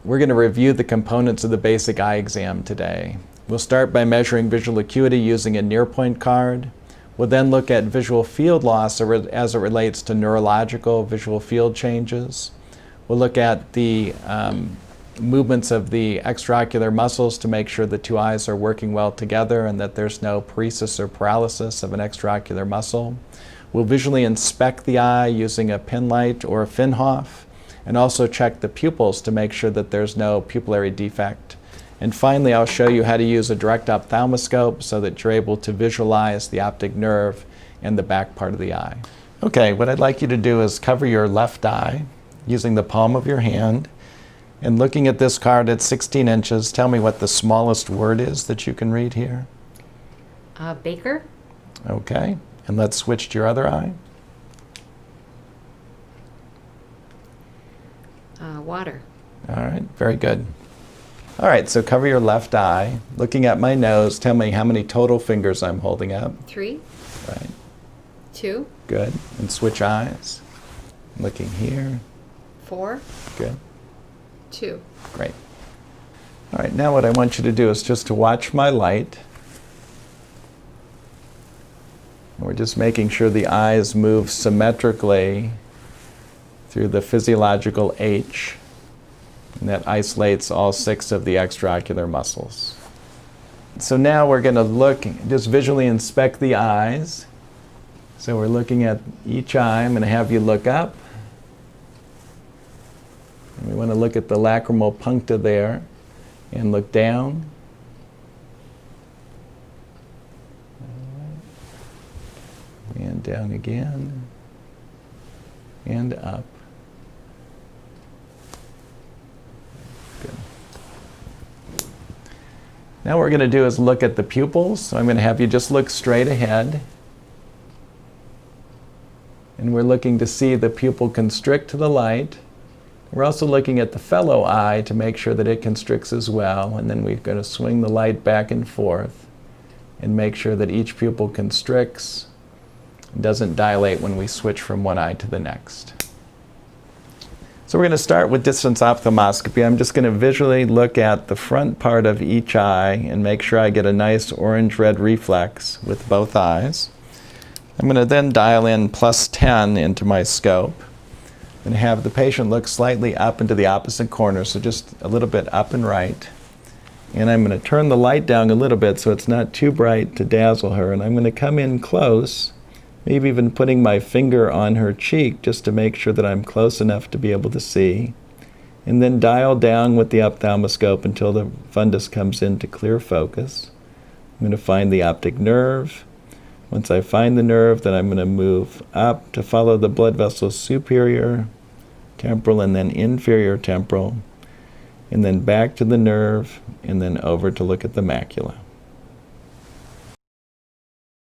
We're going to review the components of the basic eye exam today. We'll start by measuring visual acuity using a near-point card. We'll then look at visual field loss as it relates to neurological visual field changes. We'll look at the movements of the extraocular muscles to make sure the two eyes are working well together and that there's no paresis or paralysis of an extraocular muscle. We'll visually inspect the eye using a pin light or a Finhoff, and also check the pupils to make sure that there's no pupillary defect. And finally, I'll show you how to use a direct ophthalmoscope so that you're able to visualize the optic nerve and the back part of the eye. Okay, what I'd like you to do is cover your left eye using the palm of your hand. And looking at this card at 16 inches, tell me what the smallest word is that you can read here. Baker. Okay, and let's switch to your other eye. Water. All right, very good. All right, so cover your left eye. Looking at my nose, tell me how many total fingers I'm holding up. 3. Right. 2. Good. And switch eyes. Looking here. 4. Good. 2. Great. All right, now what I want you to do is just to watch my light. We're just making sure the eyes move symmetrically through the physiological H. And that isolates all 6 of the extraocular muscles. So now we're going to look, just visually inspect the eyes. So we're looking at each eye. I'm going to have you look up. And we want to look at the lacrimal puncta there and look down. And down again. And up. Good. Now what we're going to do is look at the pupils. So I'm going to have you just look straight ahead. And we're looking to see the pupil constrict to the light. We're also looking at the fellow eye to make sure that it constricts as well. And then we're going to swing the light back and forth and make sure that each pupil constricts and doesn't dilate when we switch from one eye to the next. So we're going to start with distance ophthalmoscopy. I'm just going to visually look at the front part of each eye and make sure I get a nice orange-red reflex with both eyes. I'm going to then dial in +10 into my scope and have the patient look slightly up into the opposite corner, so just a little bit up and right. And I'm going to turn the light down a little bit so it's not too bright to dazzle her, and I'm going to come in close, maybe even putting my finger on her cheek just to make sure that I'm close enough to be able to see. And then dial down with the ophthalmoscope until the fundus comes into clear focus. I'm going to find the optic nerve. Once I find the nerve, then I'm going to move up to follow the blood vessels superior, temporal, and then inferior temporal. And then back to the nerve, and then over to look at the macula.